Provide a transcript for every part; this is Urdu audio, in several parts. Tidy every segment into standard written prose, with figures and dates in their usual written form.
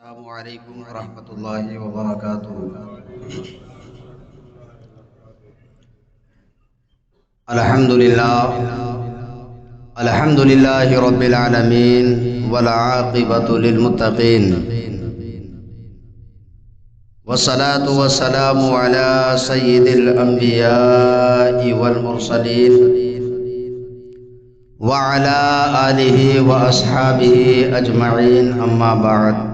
السلام علیکم ورحمۃ اللہ وبرکاتہ۔ الحمد للہ رب العالمین والعاقبۃ للمتقین، والصلاة والسلام علی سید الانبیاء والمرسلین وعلى آلہ واصحابہ اجمعین، اما بعد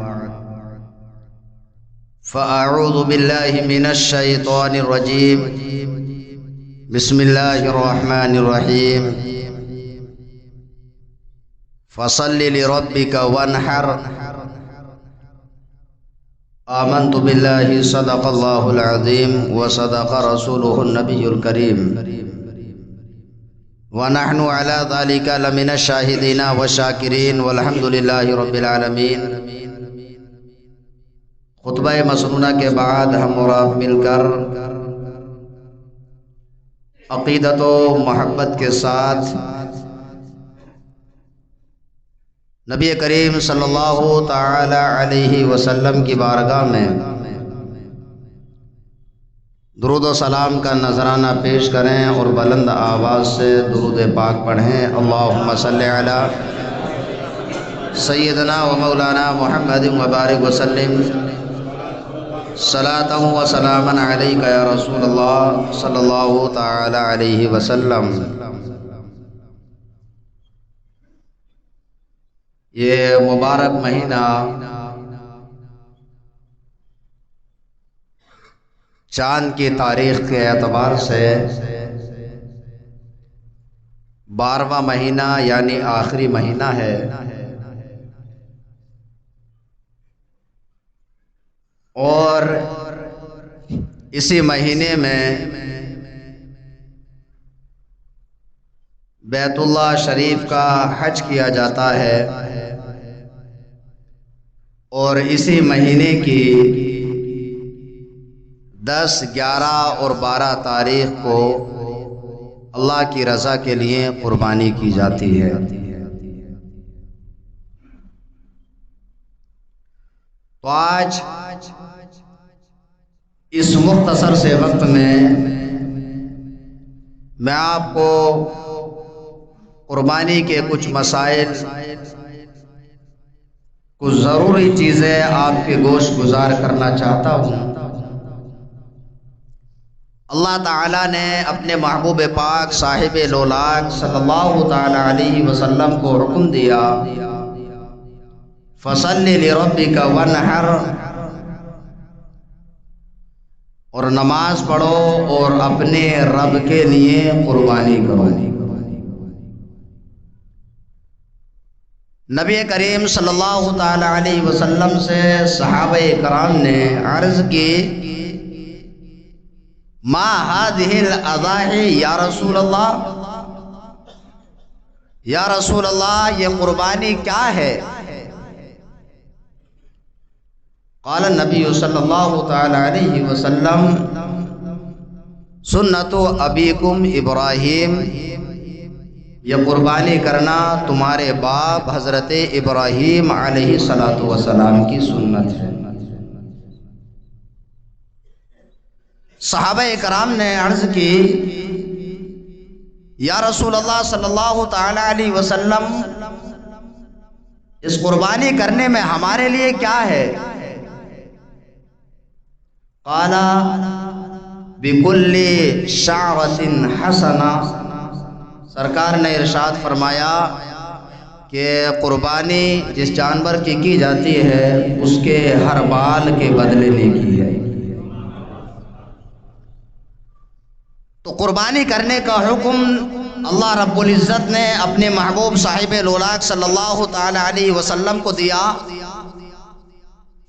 فأعوذ باللہ من الشیطان الرجیم، بسم اللہ الرحمن الرحیم، فصل لربک وانحر، آمنت باللہ صدق اللہ العظیم وصدق رسولہ النبی الکریم، ونحن على ذلك لمن الشاہدین والشاکرین والحمد للہ رب العالمین۔ خطبہ مسنونہ کے بعد ہم اور آپ مل کر عقیدت و محبت کے ساتھ نبی کریم صلی اللہ تعالی علیہ وسلم کی بارگاہ میں درود و سلام کا نذرانہ پیش کریں اور بلند آواز سے درود پاک پڑھیں۔ اللہم صلی علی سیدنا و مولانا محمد وبارک وسلم، صلاۃ و سلاما علیک یا رسول اللہ صلی اللہ تعالی علیہ وسلم۔ یہ مبارک مہینہ چاند کی تاریخ کے اعتبار سے 12واں مہینہ یعنی آخری مہینہ ہے، اور اسی مہینے میں بیت اللہ شریف کا حج کیا جاتا ہے، اور اسی مہینے کی 10، 11 اور 12 تاریخ کو اللہ کی رضا کے لیے قربانی کی جاتی ہے۔ تو آج اس مختصر سے وقت میں آپ کو قربانی کے کچھ مسائل، کچھ ضروری چیزیں آپ کے گوش گزار کرنا چاہتا ہوں۔ اللہ تعالیٰ نے اپنے محبوب پاک صاحب لولاک صلی اللہ تعالی علیہ وسلم کو حکم دیا، فصل لربک وانحر، اور نماز پڑھو اور اپنے رب کے لیے قربانی کرو۔ نبی کریم صلی اللہ تعالی علیہ وسلم سے صحابہ کرام نے عرض کی، ما هذه الاضاحی یا رسول اللہ، یا رسول اللہ یہ قربانی کیا ہے؟ قال النبی صلی اللہ تعالی علیہ وسلم، سنت ابیکم ابراہیم، یہ قربانی کرنا تمہارے باپ حضرت ابراہیم علیہ السلام کی سنت ہے۔ صحابہ کرام نے عرض کی، یا رسول اللہ صلی اللہ تعالی علیہ وسلم، اس قربانی کرنے میں ہمارے لیے کیا ہے؟ قال بِكُلِّ شَعْرَةٍ حَسَنَةٍ، سرکار نے ارشاد فرمایا کہ قربانی جس جانور کی جاتی ہے اس کے ہر بال کے بدلے نیکی ہے۔ تو قربانی کرنے کا حکم اللہ رب العزت نے اپنے محبوب صاحب لولاک صلی اللہ تعالی علیہ وسلم کو دیا۔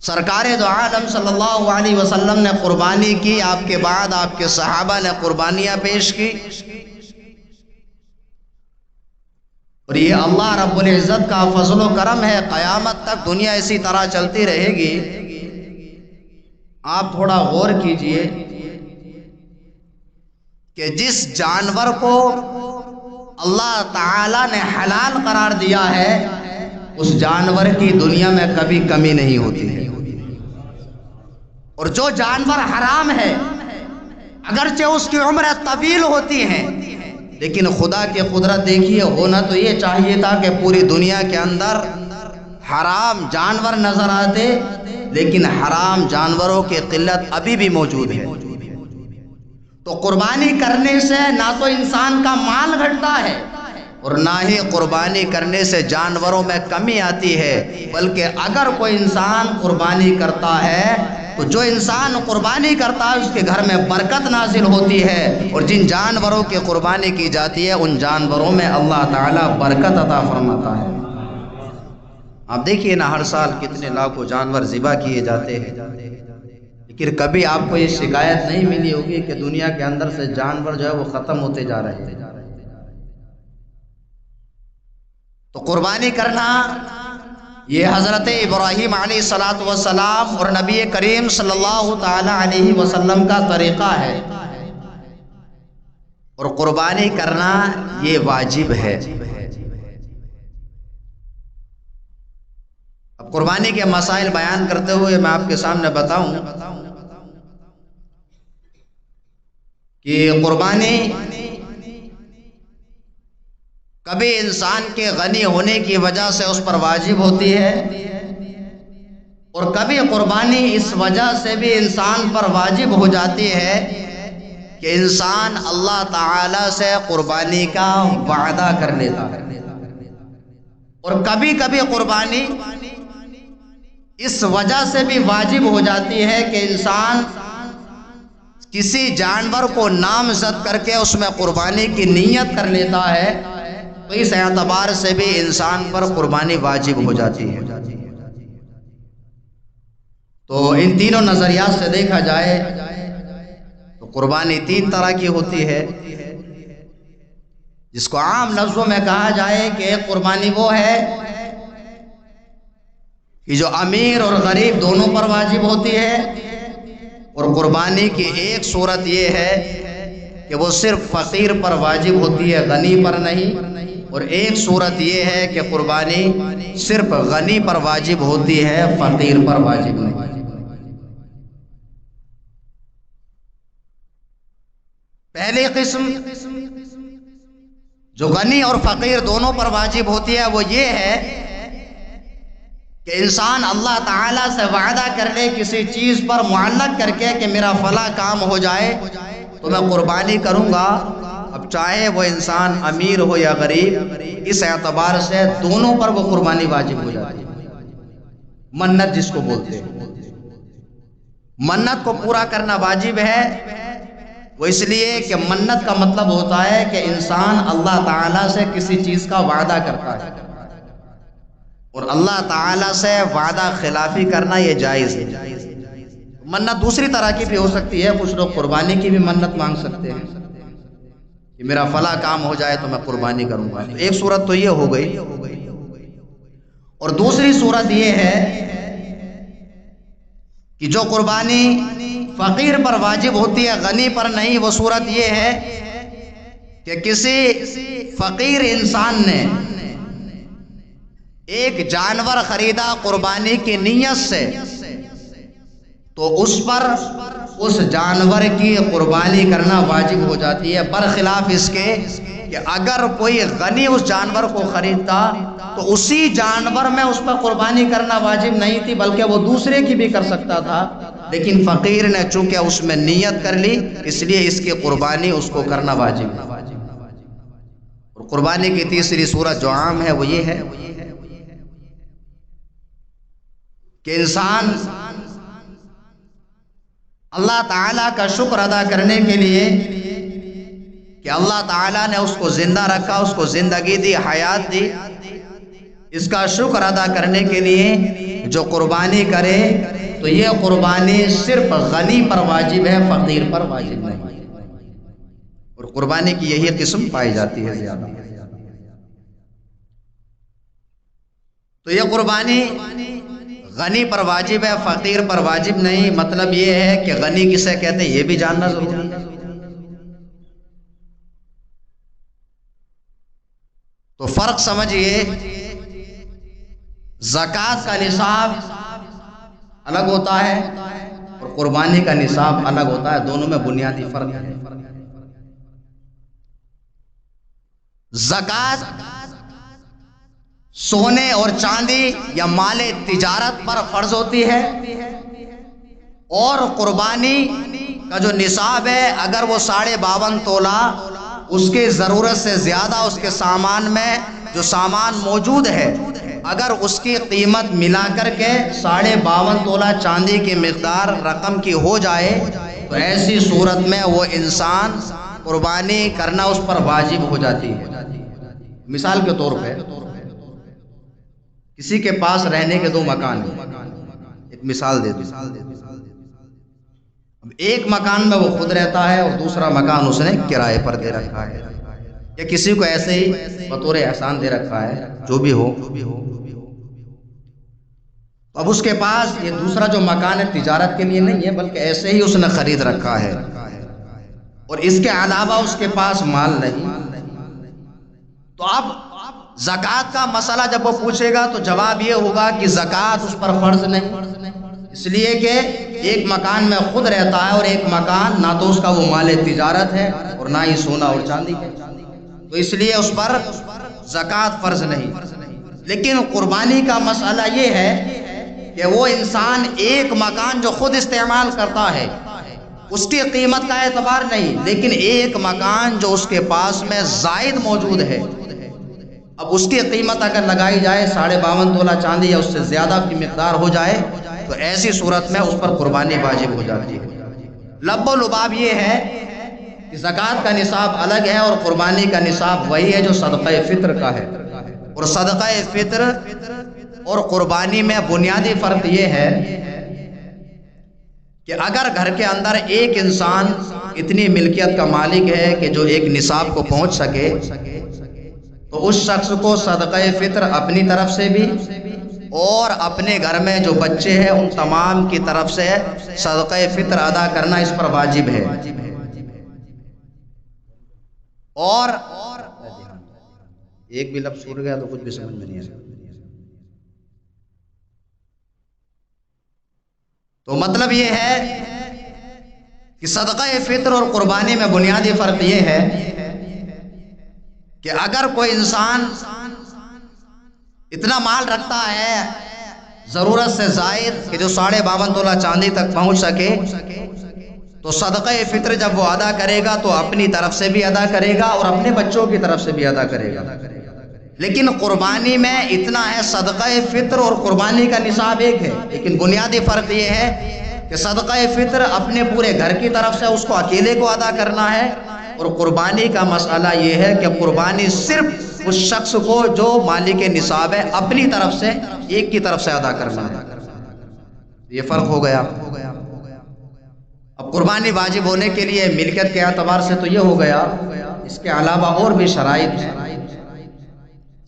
سرکار دو عالم صلی اللہ علیہ وسلم نے قربانی کی، آپ کے بعد آپ کے صحابہ نے قربانیاں پیش کی، اور یہ اللہ رب العزت کا فضل و کرم ہے۔ قیامت تک دنیا اسی طرح چلتی رہے گی۔ آپ تھوڑا غور کیجئے کہ جس جانور کو اللہ تعالی نے حلال قرار دیا ہے، اس جانور کی دنیا میں کبھی کمی نہیں ہوتی ہے۔ اور جو جانور حرام ہے اگرچہ اس کی عمر طویل ہوتی ہے، لیکن خدا کی قدرت دیکھیے، ہونا تو یہ چاہیے تھا کہ پوری دنیا کے اندر حرام جانور نظر آتے، لیکن حرام جانوروں کی قلت ابھی بھی موجود ہے۔ تو قربانی کرنے سے نہ تو انسان کا مال گھٹتا ہے اور نہ ہی قربانی کرنے سے جانوروں میں کمی آتی ہے، بلکہ اگر کوئی انسان قربانی کرتا ہے تو جو انسان قربانی کرتا ہے اس کے گھر میں برکت نازل ہوتی ہے، اور جن جانوروں کی قربانی کی جاتی ہے ان جانوروں میں اللہ تعالیٰ برکت عطا فرماتا ہے۔ آپ دیکھیے نا، ہر سال کتنے لاکھوں جانور ذبح کیے جاتے ہیں، لیکن کبھی آپ کو یہ شکایت نہیں ملی ہوگی کہ دنیا کے اندر سے جانور جو ہے وہ ختم ہوتے جا رہے ہیں۔ تو قربانی کرنا یہ حضرت ابراہیم علیہ السلام اور نبی کریم صلی اللہ تعالی علیہ وسلم کا طریقہ ہے، اور قربانی کرنا یہ واجب ہے۔ اب قربانی کے مسائل بیان کرتے ہوئے میں آپ کے سامنے بتاؤں کہ قربانی کبھی انسان کے غنی ہونے کی وجہ سے اس پر واجب ہوتی ہے، اور کبھی قربانی اس وجہ سے بھی انسان پر واجب ہو جاتی ہے کہ انسان اللہ تعالی سے قربانی کا وعدہ کر لیتا ہے، اور کبھی کبھی قربانی اس وجہ سے بھی واجب ہو جاتی ہے کہ انسان کسی جانور کو نامزد کر کے اس میں قربانی کی نیت کر لیتا ہے، تو اس اعتبار سے بھی انسان پر قربانی واجب ہو جاتی ہے۔ تو ان تینوں نظریات سے دیکھا جائے تو قربانی تین طرح کی ہوتی ہے، جس کو عام لفظوں میں کہا جائے کہ قربانی وہ ہے کہ جو امیر اور غریب دونوں پر واجب ہوتی ہے، اور قربانی کی ایک صورت یہ ہے کہ وہ صرف فقیر پر واجب ہوتی ہے، غنی پر نہیں، اور ایک صورت یہ ہے کہ قربانی صرف غنی پر واجب ہوتی ہے، فقیر پر واجب نہیں۔ پہلی قسم جو غنی اور فقیر دونوں پر واجب ہوتی ہے وہ یہ ہے کہ انسان اللہ تعالیٰ سے وعدہ کر لے کسی چیز پر معلق کر کے کہ میرا فلاں کام ہو جائے تو میں قربانی کروں گا، اب چاہے وہ انسان امیر ہو یا غریب، اس اعتبار سے دونوں پر وہ قربانی واجب ہو جاتی ہے۔ منت جس کو بولتے ہیں، منت کو پورا کرنا واجب ہے، وہ اس لیے کہ منت کا مطلب ہوتا ہے کہ انسان اللہ تعالیٰ سے کسی چیز کا وعدہ کرتا ہے، اور اللہ تعالیٰ سے وعدہ خلافی کرنا یہ جائز ہے۔ منت دوسری طرح کی بھی ہو سکتی ہے، کچھ لوگ قربانی کی بھی منت مانگ سکتے ہیں کہ میرا فلاں کام ہو جائے تو میں قربانی کروں گا، ایک صورت تو یہ ہو گئی، اور دوسری صورت یہ ہے کہ جو قربانی فقیر پر واجب ہوتی ہے، غنی پر نہیں، وہ صورت یہ ہے کہ کسی فقیر انسان نے ایک جانور خریدا قربانی کی نیت سے، تو اس پر اس جانور کی قربانی کرنا واجب ہو جاتی ہے، برخلاف اس کے کہ اگر کوئی غنی اس جانور کو خریدتا تو اسی جانور میں اس پر قربانی کرنا واجب نہیں تھی، بلکہ وہ دوسرے کی بھی کر سکتا تھا، لیکن فقیر نے چونکہ اس میں نیت کر لی اس لیے اس کی قربانی اس کو کرنا واجب ہے۔ اور قربانی کی تیسری صورت جو عام ہے وہ یہ ہے کہ انسان اللہ تعالیٰ کا شکر ادا کرنے کے لیے کہ اللہ تعالیٰ نے اس کو زندہ رکھا، اس کو زندگی دی، حیات دی، اس کا شکر ادا کرنے کے لیے جو قربانی کرے تو یہ قربانی صرف غنی پر واجب ہے، فقیر پر واجب نہیں، اور قربانی کی یہی قسم پائی جاتی ہے زیادہ۔ تو یہ قربانی غنی پر واجب ہے، فقیر پر واجب نہیں، مطلب یہ ہے کہ غنی کسے کہتے ہیں یہ بھی جاننا ضروری ہے۔ تو فرق سمجھئے زکوٰۃ کا نصاب الگ ہوتا ہے اور قربانی کا نصاب الگ ہوتا ہے، دونوں میں بنیادی فرق ہے۔ زکوٰۃ سونے اور چاندی یا مال تجارت پر فرض ہوتی ہے، اور قربانی کا جو نصاب ہے اگر وہ 52.5 تولہ اس کی ضرورت سے زیادہ اس کے سامان میں جو سامان موجود ہے اگر اس کی قیمت ملا کر کے 52.5 تولہ چاندی کی مقدار رقم کی ہو جائے تو ایسی صورت میں وہ انسان قربانی کرنا اس پر واجب ہو جاتی ہے۔ مثال کے طور پہ کسی کے پاس رہنے کے 2 مکان ہیں، ایک مثال دے دوں، اب ایک مکان میں وہ خود رہتا ہے اور دوسرا مکان اس نے کرائے پر دے رکھا ہے، یا کسی کو ایسے ہی بطور احسان دے رکھا ہے، جو بھی ہو۔ اب اس کے پاس یہ دوسرا جو مکان ہے تجارت کے لیے نہیں ہے بلکہ ایسے ہی اس نے خرید رکھا ہے، اور اس کے علاوہ اس کے پاس مال نہیں۔ تو اب زکوٰۃ کا مسئلہ جب وہ پوچھے گا تو جواب یہ ہوگا کہ زکوٰۃ اس پر فرض نہیں، اس لیے کہ ایک مکان میں خود رہتا ہے اور ایک مکان نہ تو اس کا وہ مال تجارت ہے اور نہ ہی سونا اور چاندی ہے، تو اس لیے اس پر زکوٰۃ فرض نہیں۔ لیکن قربانی کا مسئلہ یہ ہے کہ وہ انسان ایک مکان جو خود استعمال کرتا ہے اس کی قیمت کا اعتبار نہیں، لیکن ایک مکان جو اس کے پاس میں زائد موجود ہے، اب اس کی قیمت اگر لگائی جائے 52.5 تولہ چاندی یا اس سے زیادہ کی مقدار ہو جائے تو ایسی صورت میں اس پر قربانی واجب ہو جاتی ہے۔ لب و لباب یہ ہے کہ زکوٰۃ کا نصاب الگ ہے اور قربانی کا نصاب وہی ہے جو صدقہ فطر کا ہے، اور صدقہ فطر اور قربانی میں بنیادی فرق یہ ہے کہ اگر گھر کے اندر ایک انسان اتنی ملکیت کا مالک ہے کہ جو ایک نصاب کو پہنچ سکے تو اس شخص کو صدقہ فطر اپنی طرف سے بھی اور اپنے گھر میں جو بچے ہیں ان تمام کی طرف سے صدقہ فطر ادا کرنا اس پر واجب ہے۔ اور ایک بھی لفظ چھوٹ گیا تو کچھ بھی سمجھ میں نہیں آیا۔ تو مطلب یہ ہے کہ صدقہ فطر اور قربانی میں بنیادی فرق یہ ہے کہ اگر کوئی انسان اتنا مال رکھتا ہے ضرورت سے زائد کہ جو 52.5 تولہ چاندی تک پہنچ سکے تو صدقہ فطر جب وہ ادا کرے گا تو اپنی طرف سے بھی ادا کرے گا اور اپنے بچوں کی طرف سے بھی ادا کرے گا۔ لیکن قربانی میں اتنا ہے، صدقہ فطر اور قربانی کا نصاب ایک ہے، لیکن بنیادی فرق یہ ہے کہ صدقہ فطر اپنے پورے گھر کی طرف سے اس کو اکیلے کو ادا کرنا ہے، اور قربانی کا مسئلہ یہ ہے کہ قربانی صرف اس شخص کو جو مالک نصاب ہے اپنی طرف سے ایک کی طرف سے ادا کرنا ہے۔ یہ فرق ہو گیا۔ اب قربانی واجب ہونے کے لیے ملکیت کے اعتبار سے تو یہ ہو گیا، اس کے علاوہ اور بھی شرائط ہیں۔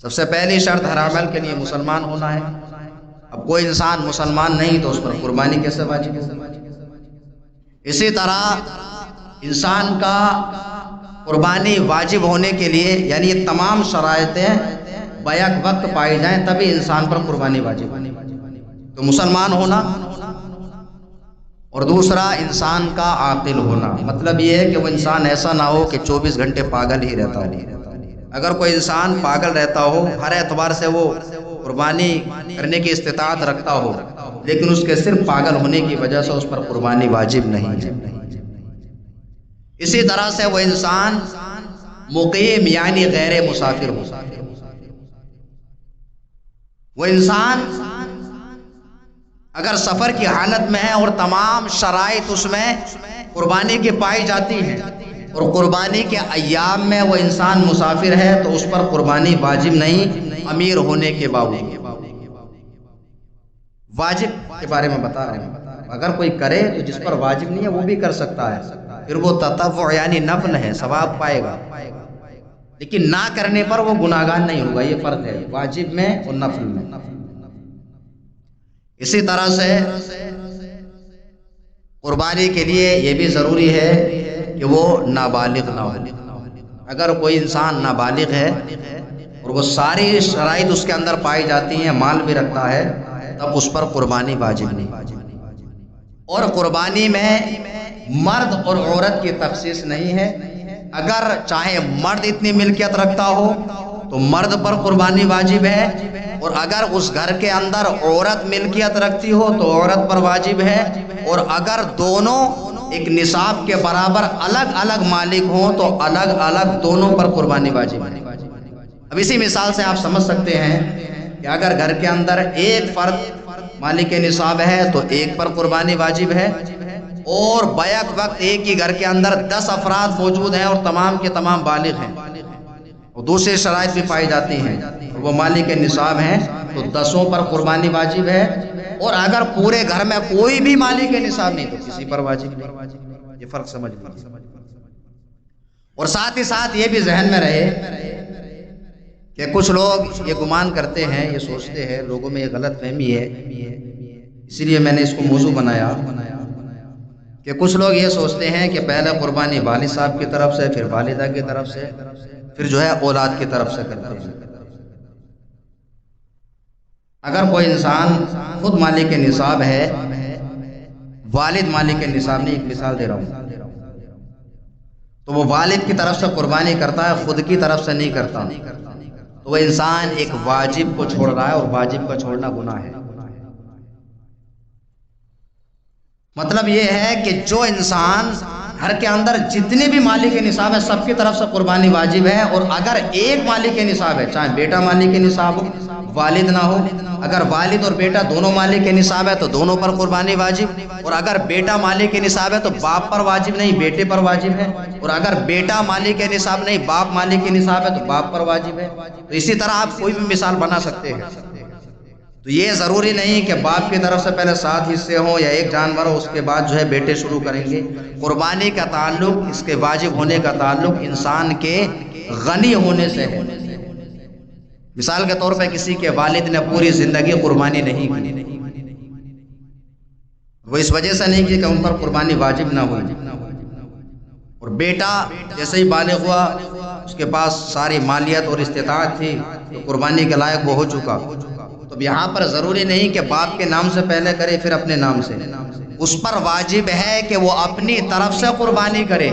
سب سے پہلی شرط ہر عمل کے لیے مسلمان ہونا ہے۔ اب کوئی انسان مسلمان نہیں تو اس پر قربانی کیسے واجب ہو؟ اسی طرح انسان کا قربانی واجب ہونے کے لیے یعنی یہ تمام شرائطیں بیک وقت پائی جائیں تبھی انسان پر قربانی واجب ہونے، تو مسلمان ہونا، اور دوسرا انسان کا عاقل ہونا۔ مطلب یہ ہے کہ وہ انسان ایسا نہ ہو کہ 24 گھنٹے پاگل ہی رہتا ہو۔ اگر کوئی انسان پاگل رہتا ہو، ہر اعتبار سے وہ قربانی کرنے کی استطاعت رکھتا ہو، لیکن اس کے صرف پاگل ہونے کی وجہ سے اس پر قربانی واجب نہیں ہے۔ اسی طرح سے وہ انسان مقیم یعنی غیر مسافر ہو، وہ انسان اگر سفر کی حالت میں ہے اور تمام شرائط اس میں قربانی کی پائی جاتی ہیں اور قربانی کے ایام میں وہ انسان مسافر ہے تو اس پر قربانی واجب نہیں، امیر ہونے کے باوجود۔ واجب کے بارے میں بتا رہے ہیں، اگر کوئی کرے تو جس پر واجب نہیں ہے وہ بھی کر سکتا ہے، پھر وہ تطوع یعنی نفل ہے، ثواب پائے گا، لیکن نہ کرنے پر وہ گناہگار نہیں ہوگا۔ یہ فرق ہے واجب میں اور نفل میں۔ اسی طرح سے قربانی کے لیے یہ بھی ضروری ہے کہ وہ نابالغ نہ ہو۔ اگر کوئی انسان نابالغ ہے اور وہ ساری شرائط اس کے اندر پائی جاتی ہیں، مال بھی رکھتا ہے، تب اس پر قربانی واجب نہیں۔ اور قربانی میں مرد اور عورت کی تخصیص نہیں ہے۔ اگر چاہے مرد اتنی ملکیت رکھتا ہو تو مرد پر قربانی واجب ہے، اور اگر اس گھر کے اندر عورت ملکیت رکھتی ہو تو عورت پر واجب ہے، اور اگر دونوں ایک نصاب کے برابر الگ الگ مالک ہوں تو الگ الگ دونوں پر قربانی واجب ہے۔ اب اسی مثال سے آپ سمجھ سکتے ہیں کہ اگر گھر کے اندر ایک فرد مالک نصاب ہے تو ایک پر قربانی واجب ہے، اور بیک وقت ایک ہی گھر کے اندر 10 افراد موجود ہیں اور تمام کے تمام بالغ ہیں اور دوسری شرائط بھی پائی جاتی ہیں اور وہ مالک نصاب ہیں، تو 10 پر قربانی واجب ہے، اور اگر پورے گھر میں کوئی بھی مالک نصاب نہیں تو کسی پر واجب نہیں۔ یہ فرق سمجھ لیجیے۔ اور ساتھ ہی ساتھ یہ بھی ذہن میں رہے کہ کچھ لوگ یہ گمان کرتے ہیں، یہ سوچتے ہیں، لوگوں میں یہ غلط فہمی ہے، اسی لیے میں نے اس کو موضوع بنایا کہ کچھ لوگ یہ سوچتے ہیں کہ پہلے قربانی والد صاحب کی طرف سے، پھر والدہ کی طرف سے، پھر جو ہے اولاد کی طرف سے کرتے ہیں۔ اگر کوئی انسان خود مالک نصاب ہے، والد مالک نصاب نہیں، ایک مثال دے رہا ہوں، تو وہ والد کی طرف سے قربانی کرتا ہے، خود کی طرف سے نہیں کرتا، تو وہ انسان ایک واجب کو چھوڑ رہا ہے، اور واجب کا چھوڑنا گناہ ہے۔ مطلب یہ ہے کہ جو انسان گھر کے اندر جتنے بھی مالک نصاب ہے سب کی طرف سے قربانی واجب ہے، اور اگر ایک مالک نصاب ہے، چاہے بیٹا مالک نصاب ہو، والد نہ ہو، اگر والد اور بیٹا دونوں مالک نصاب ہے تو دونوں پر قربانی واجب، اور اگر بیٹا مالک نصاب ہے تو باپ پر واجب نہیں، بیٹے پر واجب ہے، اور اگر بیٹا مالک نصاب نہیں، باپ مالک نصاب ہے تو باپ پر واجب ہے۔ تو اسی طرح آپ کوئی بھی مثال بنا سکتے ہیں۔ تو یہ ضروری نہیں کہ باپ کی طرف سے پہلے 7 حصے ہوں یا ایک جانور ہو، اس کے بعد جو ہے بیٹے شروع کریں گے۔ قربانی کا تعلق، اس کے واجب ہونے کا تعلق انسان کے غنی ہونے سے ہے۔ مثال کے طور پہ کسی کے والد نے پوری زندگی قربانی نہیں کی، وہ اس وجہ سے نہیں کی کہ ان پر قربانی واجب نہ ہوئی، اور بیٹا جیسے ہی بالغ ہوا، اس کے پاس ساری مالیت اور استطاعت تھی تو قربانی کے لائق وہ ہو چکا، تو یہاں پر ضروری نہیں کہ باپ کے نام سے پہلے کرے پھر اپنے نام سے، اس پر واجب ہے کہ وہ اپنی طرف سے قربانی کرے،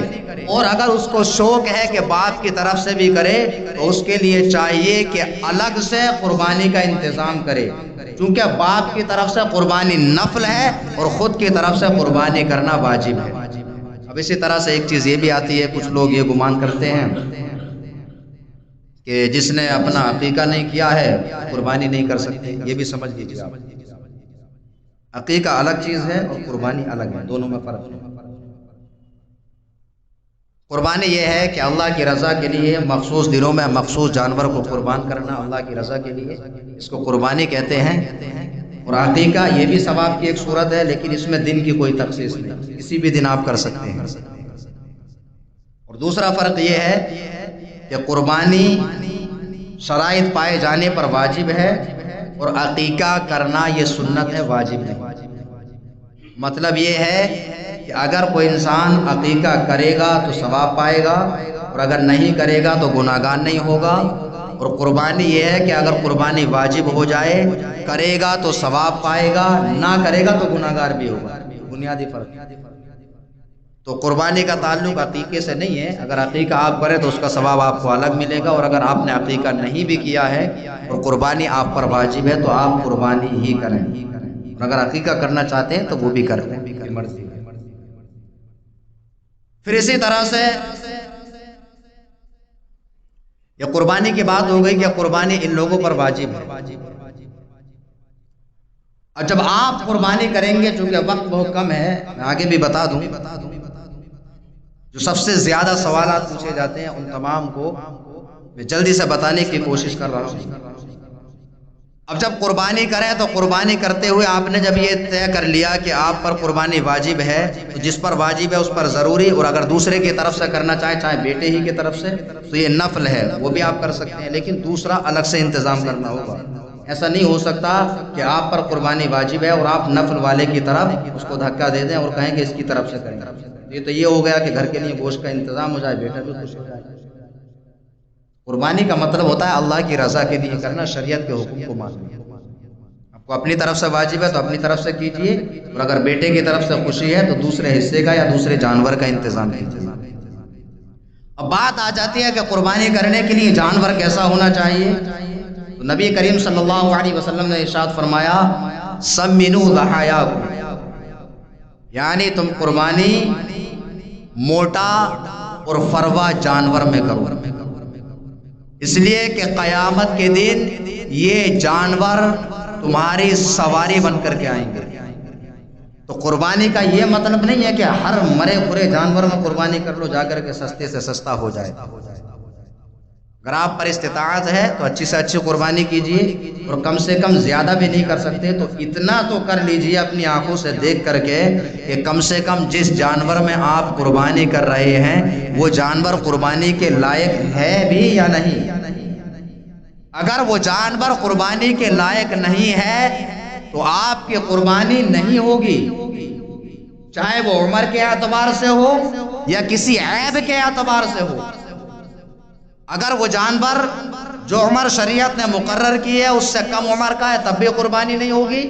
اور اگر اس کو شوق ہے کہ باپ کی طرف سے بھی کرے تو اس کے لیے چاہیے کہ الگ سے قربانی کا انتظام کرے، چونکہ باپ کی طرف سے قربانی نفل ہے اور خود کی طرف سے قربانی کرنا واجب ہے۔ اب اسی طرح سے ایک چیز یہ بھی آتی ہے، کچھ لوگ یہ گمان کرتے ہیں کہ جس نے اپنا عقیقہ نہیں کیا ہے قربانی نہیں کر سکتے۔ یہ بھی سمجھ لیجیے آپ، عقیقہ الگ چیز ہے اور قربانی الگ ہے، دونوں میں فرق ہے۔ قربانی یہ ہے کہ اللہ کی رضا کے لیے مخصوص دنوں میں مخصوص جانور کو قربان کرنا، اللہ کی رضا کے لیے، اس کو قربانی کہتے ہیں۔ اور عقیقہ یہ بھی ثواب کی ایک صورت ہے، لیکن اس میں دن کی کوئی تخصیص نہیں، کسی بھی دن آپ کر سکتے ہیں۔ اور دوسرا فرق یہ ہے کہ قربانی شرائط پائے جانے پر واجب ہے، اور عقیقہ کرنا یہ سنت ہے، واجب نہیں۔ مطلب یہ ہے کہ اگر کوئی انسان عقیقہ کرے گا تو ثواب پائے گا، اور اگر نہیں کرے گا تو گناہگار نہیں ہوگا۔ اور قربانی یہ ہے کہ اگر قربانی واجب ہو جائے، کرے گا تو ثواب پائے گا، نہ کرے گا تو گناہگار بھی ہوگا، بنیادی فرق ہے۔ تو قربانی کا تعلق عقیقے سے نہیں ہے، اگر عقیقہ آپ کریں تو اس کا ثواب آپ کو الگ ملے گا، اور اگر آپ نے عقیقہ نہیں بھی کیا ہے اور قربانی آپ پر واجب ہے تو آپ قربانی ہی کریں، اور اگر عقیقہ کرنا چاہتے ہیں تو وہ بھی کریں، یہ مرضی ہے۔ پھر اسی طرح سے یہ قربانی کی بات ہو گئی کہ قربانی ان لوگوں پر واجب ہے، اور جب آپ قربانی کریں گے، چونکہ وقت بہت کم ہے، میں آگے بھی بتا دوں، جو سب سے زیادہ سوالات پوچھے جاتے ہیں ان تمام کو میں جلدی سے بتانے کی کوشش کر رہا ہوں۔ اب جب قربانی کریں تو قربانی کرتے ہوئے آپ نے جب یہ طے کر لیا کہ آپ پر قربانی واجب ہے، تو جس پر واجب ہے اس پر ضروری، اور اگر دوسرے کی طرف سے کرنا چاہے، چاہے بیٹے ہی کی طرف سے، تو یہ نفل ہے، وہ بھی آپ کر سکتے ہیں، لیکن دوسرا الگ سے انتظام کرنا ہوگا۔ ایسا نہیں ہو سکتا کہ آپ پر قربانی واجب ہے اور آپ نفل والے کی طرف اس کو دھکا دے دیں اور کہیں کہ اس کی طرف سے کریں، یہ تو یہ ہو گیا کہ گھر کے لیے گوشت کا انتظام ہو جائے، بیٹا بھی خوش ہو جائے۔ قربانی کا مطلب ہوتا ہے اللہ کی رضا کے لیے کرنا، شریعت کے حکم کو ماننا۔ آپ کو اپنی طرف سے واجب ہے تو اپنی طرف سے کیجئے، اور اگر بیٹے کی طرف سے خوشی ہے تو دوسرے حصے کا یا دوسرے جانور کا انتظام کیجئے۔ اب بات آ جاتی ہے کہ قربانی کرنے کے لیے جانور کیسا ہونا چاہیے، تو نبی کریم صلی اللہ علیہ وسلم نے ارشاد فرمایا سمنوا ضحایاکم، یعنی تم قربانی موٹا اور فروا جانور میں کرو، اس لیے کہ قیامت کے دن یہ جانور تمہاری سواری بن کر کے آئیں گے۔ تو قربانی کا یہ مطلب نہیں ہے کہ ہر مرے پورے جانور میں قربانی کر لو، جا کر کے سستے سے سستا ہو جائے۔ اگر آپ پر استطاعت ہے تو اچھی سے اچھی قربانی کیجئے، اور کم سے کم زیادہ بھی نہیں کر سکتے تو اتنا تو کر لیجئے اپنی آنکھوں سے دیکھ کر کے کہ کم سے کم جس جانور میں آپ قربانی کر رہے ہیں وہ جانور قربانی کے لائق ہے بھی یا نہیں۔ اگر وہ جانور قربانی کے لائق نہیں ہے تو آپ کی قربانی نہیں ہوگی، چاہے وہ عمر کے اعتبار سے ہو یا کسی عیب کے اعتبار سے ہو۔ اگر وہ جانور جو عمر شریعت نے مقرر کی ہے اس سے کم عمر کا ہے تب بھی قربانی نہیں ہوگی،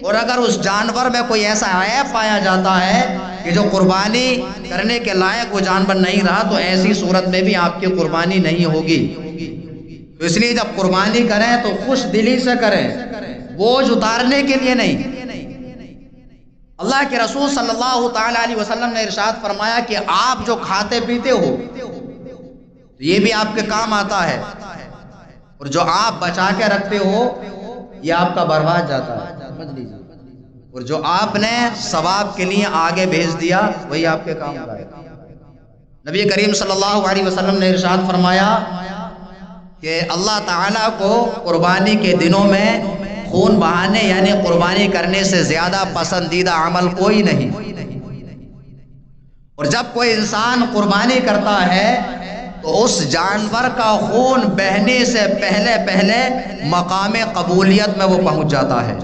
اور اگر اس جانور میں کوئی ایسا عیب پایا جاتا ہے کہ جو قربانی کرنے کے لائق وہ جانور نہیں رہا تو ایسی صورت میں بھی آپ کی قربانی نہیں ہوگی۔ تو اس لیے جب قربانی کریں تو خوش دلی سے کریں، بوجھ اتارنے کے لیے نہیں۔ اللہ کے رسول صلی اللہ تعالی علیہ وسلم نے ارشاد فرمایا کہ آپ جو کھاتے پیتے ہو یہ بھی آپ کے کام آتا ہے، اور جو آپ بچا کے رکھتے ہو یہ آپ کا برباد جاتا ہے، سمجھ لیجیے، اور جو آپ نے ثواب کے لیے آگے بھیج دیا وہی آپ کے کام آئے۔ نبی کریم صلی اللہ علیہ وسلم نے ارشاد فرمایا کہ اللہ تعالیٰ کو قربانی کے دنوں میں خون بہانے یعنی قربانی کرنے سے زیادہ پسندیدہ عمل کوئی نہیں، اور جب کوئی انسان قربانی کرتا ہے تو اس جانور کا خون بہنے سے پہلے پہلے مقام قبولیت میں وہ پہنچ جاتا ہے۔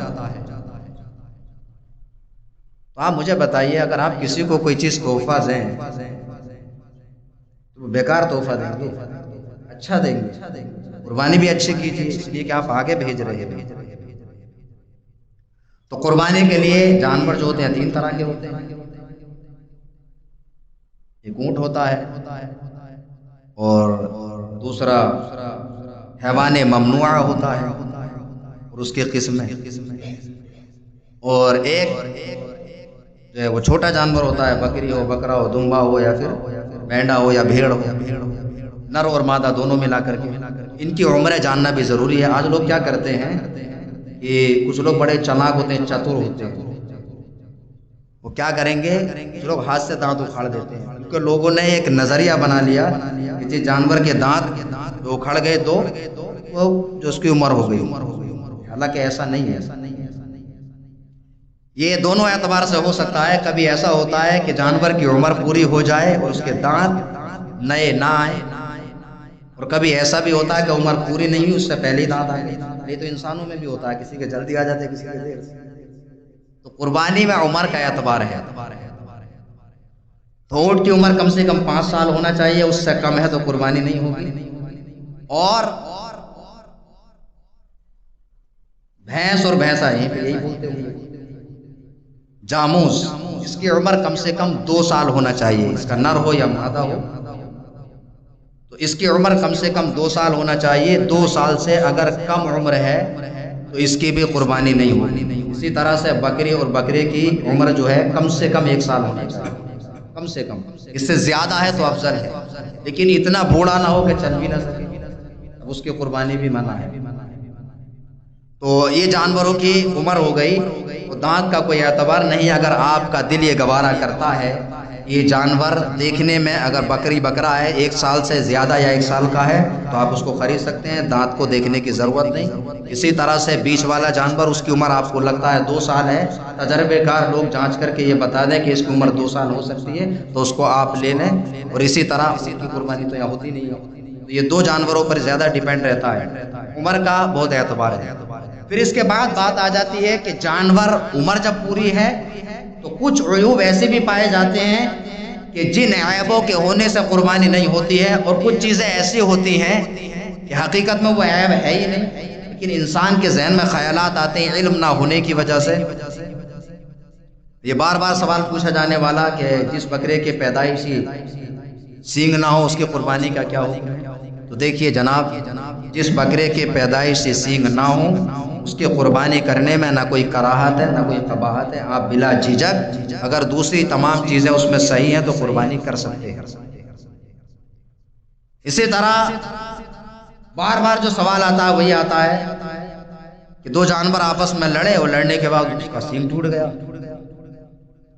تو آپ مجھے بتائیے اگر آپ کسی کو کوئی چیز تحفہ دیں تو بیکار تحفہ دیں گے؟ اچھا دیں گے، قربانی بھی اچھی کیجیے اس لیے کہ آپ آگے بھیج رہے ہیں۔ تو قربانی کے لیے جانور جو ہوتے ہیں 3 طرح کے ہوتے ہیں، ایک اونٹ ہوتا ہے، اور دوسرا حیوان ممنوع ہوتا ہے اور اس کی قسمیں، اور ایک جو ہے وہ چھوٹا جانور ہوتا ہے، بکری ہو، بکرا ہو، دمبا ہو یا پھر مینڈا ہو یا بھیڑ ہو، نر اور مادہ دونوں ملا کر کے۔ ان کی عمریں جاننا بھی ضروری ہے۔ آج لوگ کیا کرتے ہیں کہ کچھ لوگ بڑے چلاک ہوتے ہیں، چتر ہوتے ہیں، وہ کیا کریں گے، کچھ لوگ ہاتھ سے دانت اکھاڑ دیتے ہیں، کیونکہ لوگوں نے ایک نظریہ بنا لیا کہ جس جانور کے دانت جو اکھڑ گئے تو وہ جو اس کی عمر ہو گئی، حالانکہ ایسا نہیں ہے۔ یہ دونوں اعتبار سے ہو سکتا ہے، کبھی ایسا ہوتا ہے کہ جانور کی عمر پوری ہو جائے اور اس کے دانت نئے نہ آئے، اور کبھی ایسا بھی ہوتا ہے کہ عمر پوری نہیں ہوئی اس سے پہلے ہی دانت آ گئے۔ یہ تو انسانوں میں بھی ہوتا ہے، کسی کے جلدی آ جاتے ہیں، کسی کے دیر سے۔ تو قربانی میں عمر کا اعتبار ہے، تو اونٹ کی عمر کم سے کم 5 سال ہونا چاہیے، اس سے کم ہے تو قربانی نہیں ہوگی۔ اور بھینس اور بھینسا یہی بولتے ہوئے جاموس، اس کی عمر کم سے کم 2 سال ہونا چاہیے، اس کا نر ہو یا مادہ ہو تو اس کی عمر کم سے کم 2 سال ہونا چاہیے۔ 2 سال سے اگر کم عمر ہے تو اس کی بھی قربانی نہیں ہوگی۔ اسی طرح سے بکری اور بکرے کی عمر جو ہے کم سے کم 1 سال ہونا چاہیے، کم سے کم، اس سے زیادہ ہے تو افضل ہے، لیکن اتنا بوڑھا نہ ہو کہ چل بھی نہ سکے، اب اس کی قربانی بھی منع ہے۔ تو یہ جانوروں کی عمر ہو گئی، تو دانت کا کوئی اعتبار نہیں۔ اگر آپ کا دل یہ گوارا کرتا ہے یہ جانور دیکھنے میں اگر بکری بکرا ہے 1 سال سے زیادہ یا 1 سال کا ہے تو آپ اس کو خرید سکتے ہیں، دانت کو دیکھنے کی ضرورت نہیں۔ اسی طرح سے بیچ والا جانور، اس کی عمر آپ کو لگتا ہے 2 سال ہے، تجربے کار لوگ جانچ کر کے یہ بتا دیں کہ اس کی عمر 2 سال ہو سکتی ہے تو اس کو آپ لے لیں، اور اسی طرح اس کی قربانی تو یہاں ہوتی نہیں ہے۔ تو یہ 2 جانوروں پر زیادہ ڈیپینڈ رہتا ہے، عمر کا بہت اعتبار ہے۔ پھر اس کے بعد بات آ جاتی ہے کہ جانور عمر جب پوری ہے تو کچھ عیوب ایسے بھی پائے جاتے ہیں کہ جن عیبوں کے ہونے سے قربانی نہیں ہوتی ہے، اور کچھ چیزیں ایسی ہوتی ہیں کہ حقیقت میں وہ عیب ہے ہی نہیں، لیکن انسان کے ذہن میں خیالات آتے ہیں علم نہ ہونے کی وجہ سے۔ یہ بار بار سوال پوچھا جانے والا کہ جس بکرے کے پیدائشی سینگ نہ ہو اس کی قربانی کا کیا حکم ہے؟ تو دیکھیے جناب، جس بکرے کے پیدائشی سینگ نہ ہو اس کی قربانی کرنے میں نہ کوئی کراہت ہے نہ کوئی قباحت ہے، آپ بلا جھجک اگر دوسری تمام چیزیں اس میں صحیح ہیں تو قربانی کر سکتے ہیں۔ اسی طرح بار بار جو سوال آتا ہے وہی آتا ہے کہ دو جانور آپس میں لڑے اور لڑنے کے بعد اس کا سینگ ٹوٹ گیا،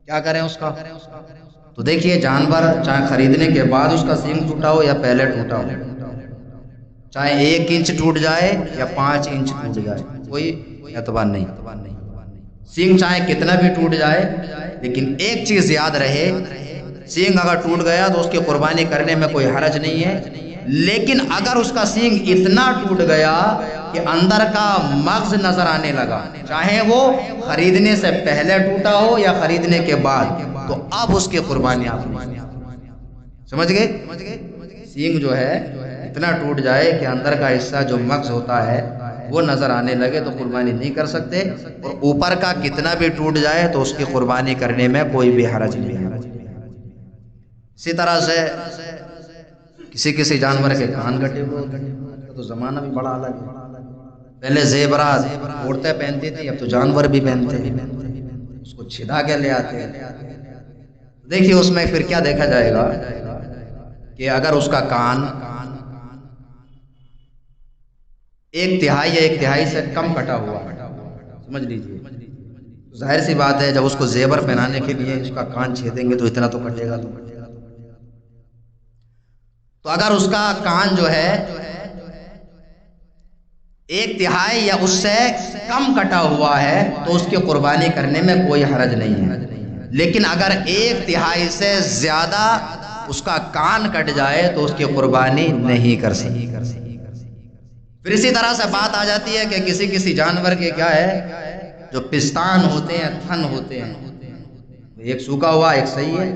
کیا کریں اس کا؟ تو دیکھیے جانور چاہے خریدنے کے بعد اس کا سینگ ٹوٹا ہو یا پہلے ٹوٹا ہو، چاہے 1 انچ ٹوٹ جائے یا 5 انچ ٹوٹ جائے، کوئی اعتبار نہیں، سینگ چاہے کتنا بھی ٹوٹ جائے، لیکن ایک چیز یاد رہے، سینگ اگر ٹوٹ گیا تو اس کی قربانی کرنے میں کوئی حرج نہیں ہے، لیکن اگر اس کا سینگ اتنا ٹوٹ گیا کہ اندر کا مغز نظر آنے لگا، چاہے وہ خریدنے سے پہلے ٹوٹا ہو یا خریدنے کے بعد، تو اب اس کی قربانی آپ سمجھ گئے؟ سینگ جو ہے اتنا ٹوٹ جائے کہ اندر کا حصہ جو مغز ہوتا ہے وہ نظر آنے لگے تو قربانی نہیں کر سکتے، اور اوپر کا کتنا بھی ٹوٹ جائے تو اس کی قربانی کرنے میں کوئی بھی حرج نہیں ہے۔ اسی طرح سے کسی جانور کے کان کٹے ہوئے ہوتے ہیں، تو زمانہ بھی بڑا الگ ہے، پہلے زیورات عورتیں پہنتی تھی، اب تو جانور بھی پہنتے ہیں، اس کو چھدا کے لے آتے ہیں۔ دیکھیے اس میں پھر کیا دیکھا جائے گا کہ اگر اس کا کان 1/3 یا 1/3 سے کم کٹا ہوا، سمجھ لیجیے، ظاہر سی بات ہے جب اس کو زیور پہنانے کے لیے اس کا کان چھیدیں گے تو اتنا تو کٹے گا۔ تو اگر اس کا کان جو ہے 1/3 یا اس سے کم کٹا ہوا ہے تو اس کی قربانی کرنے میں کوئی حرج نہیں ہے، لیکن اگر 1/3 سے زیادہ اس کا کان کٹ جائے تو اس کی قربانی نہیں کر سکتی۔ پھر اسی طرح سے بات آ جاتی ہے کہ کسی جانور کے کیا ہے جو پستان ہوتے ہیں، تھن ہوتے ہیں، ایک سوکھا ہوا ایک صحیح ہے،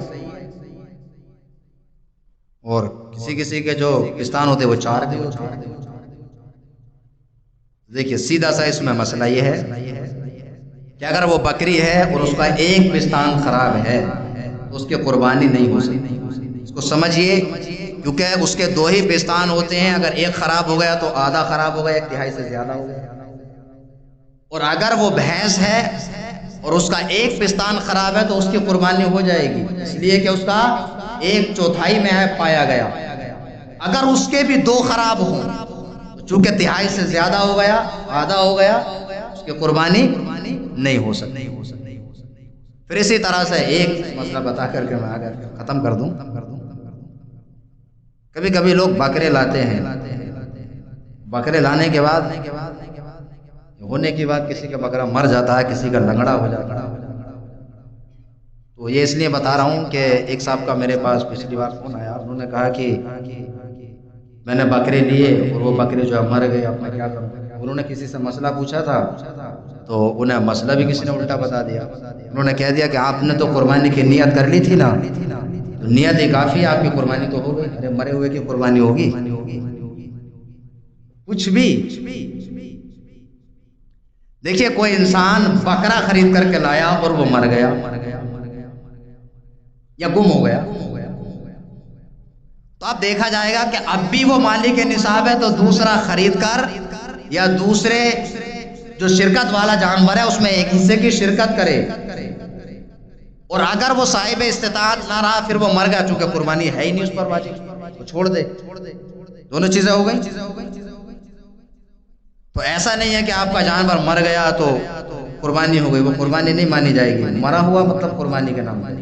اور کسی کے جو پستان ہوتے ہیں وہ 4 بھی ہوتے ہیں۔ دیکھیے سیدھا سا اس میں مسئلہ یہ ہے کہ اگر وہ بکری ہے اور اس کا ایک پستان خراب ہے تو اس کی قربانی نہیں ہو سکتی، اس کو سمجھیے، کیونکہ اس کے 2 ہی پستان ہوتے ہیں، اگر ایک خراب ہو گیا تو آدھا خراب ہو گیا، 1/3 سے زیادہ ہو گیا، اور اگر وہ بھینس ہے اور اس کا ایک پستان خراب ہے تو اس کی قربانی ہو جائے گی، اس لیے کہ اس کا 1/4 میں ہے پایا گیا۔ اگر اس کے بھی 2 خراب ہوں تو چونکہ 1/3 سے زیادہ ہو گیا، آدھا ہو گیا، اس کی قربانی نہیں ہو سکتی۔ پھر اسی طرح سے ایک مسئلہ بتا کر کے میں اگر ختم کر دوں، کبھی لوگ بکرے لاتے ہیں، بکرے لانے کے بعد ہونے کی بات کسی کا بکرا مر جاتا ہے، کسی کا لنگڑا ہو جاتا ہے، تو یہ اس لیے بتا رہا ہوں کہ ایک صاحب کا میرے پاس پچھلی بار فون آیا، انہوں نے کہا کہ میں نے بکرے لیے اور وہ بکرے جو مر گئے، اب میں کیا کروں؟ انہوں نے کسی سے مسئلہ پوچھا تھا تو انہیں مسئلہ بھی کسی نے الٹا بتا دیا، انہوں نے کہہ دیا کہ آپ نے تو قربانی کی نیت کر لی تھی نا، تو نیت ہی کافی ہے، آپ کی قربانی تو ہو گئی۔ ارے مرے ہوئے کی قربانی ہوگی؟ کچھ بھی۔ دیکھیے کوئی انسان بکرا خرید کر کے لایا اور وہ مر گیا یا گم ہو گیا، تو اب دیکھا جائے گا کہ اب بھی وہ مالک نصاب ہے تو دوسرا خرید کر یا دوسرے جو شرکت والا جانور ہے اس میں ایک حصے کی شرکت کرے، اور اگر وہ صاحب استطاعت نہ رہا پھر وہ مر گیا، چونکہ قربانی ہے ہی نہیں اس پر واجب، تو چھوڑ دے، دونوں چیزیں ہو گئی۔ تو ایسا نہیں ہے کہ آپ کا جانور مر گیا تو قربانی ہو گئی، وہ قربانی نہیں مانی جائے گی، مرا ہوا مطلب قربانی کے نام ہے،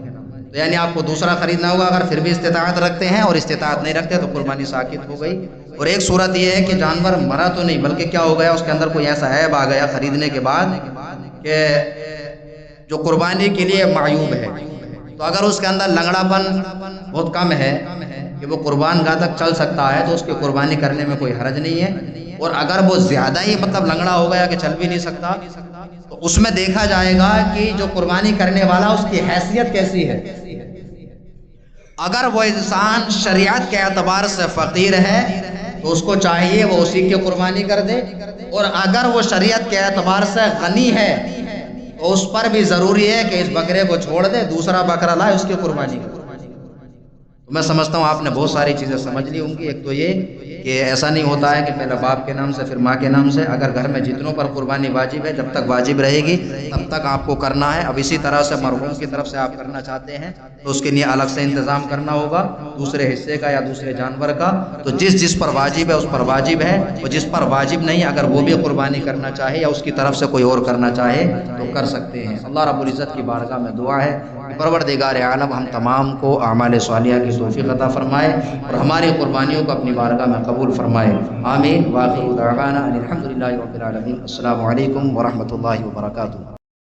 تو یعنی آپ کو دوسرا خریدنا ہوگا، اگر پھر بھی استطاعت رکھتے ہیں اور استطاعت نہیں رکھتے تو قربانی ساقط ہو گئی۔ اور ایک صورت یہ ہے کہ جانور مرا تو نہیں بلکہ کیا ہو گیا، اس کے اندر کوئی ایسا عیب آ گیا خریدنے کے بعد کہ جو قربانی کے لیے معیوب ہے، تو اگر اس کے اندر لنگڑا پن بہت کم ہے کہ وہ قربان گاہ تک چل سکتا ہے تو اس کی قربانی کرنے میں کوئی حرج نہیں ہے، اور اگر وہ زیادہ ہی مطلب لنگڑا ہو گیا کہ چل بھی نہیں سکتا تو اس میں دیکھا جائے گا کہ جو قربانی کرنے والا اس کی حیثیت کیسی ہے۔ اگر وہ انسان شریعت کے اعتبار سے فقیر ہے تو اس کو چاہیے وہ اسی کی قربانی کر دے، اور اگر وہ شریعت کے اعتبار سے غنی ہے تو اس پر بھی ضروری ہے کہ اس بکرے کو چھوڑ دے، دوسرا بکرا لائے اس کی قربانی کرے۔ تو میں سمجھتا ہوں آپ نے بہت ساری چیزیں سمجھ لی ہوں گی۔ ایک تو یہ کہ ایسا نہیں ہوتا ہے کہ پہلے باپ کے نام سے پھر ماں کے نام سے، اگر گھر میں جتنوں پر قربانی واجب ہے، جب تک واجب رہے گی تب تک آپ کو کرنا ہے۔ اب اسی طرح سے مرحوم کی طرف سے آپ کرنا چاہتے ہیں تو اس کے لیے الگ سے انتظام کرنا ہوگا دوسرے حصے کا یا دوسرے جانور کا۔ تو جس پر واجب ہے اس پر واجب ہے، اور جس پر واجب نہیں اگر وہ بھی قربانی کرنا چاہے یا اس کی طرف سے کوئی اور کرنا چاہے تو کر سکتے ہیں۔ اللہ رب العزت کی بارگاہ میں دعا ہے کہ پروردگار عالم ہم تمام کو اعمال صالحہ کی توفیق عطا فرمائے اور ہماری قربانیوں کو اپنی بارگاہ میں قبول فرمائے، آمین۔ وآخر دعوانا ان الحمد للہ رب العالمین۔ السلام علیکم ورحمۃ اللہ وبرکاتہ۔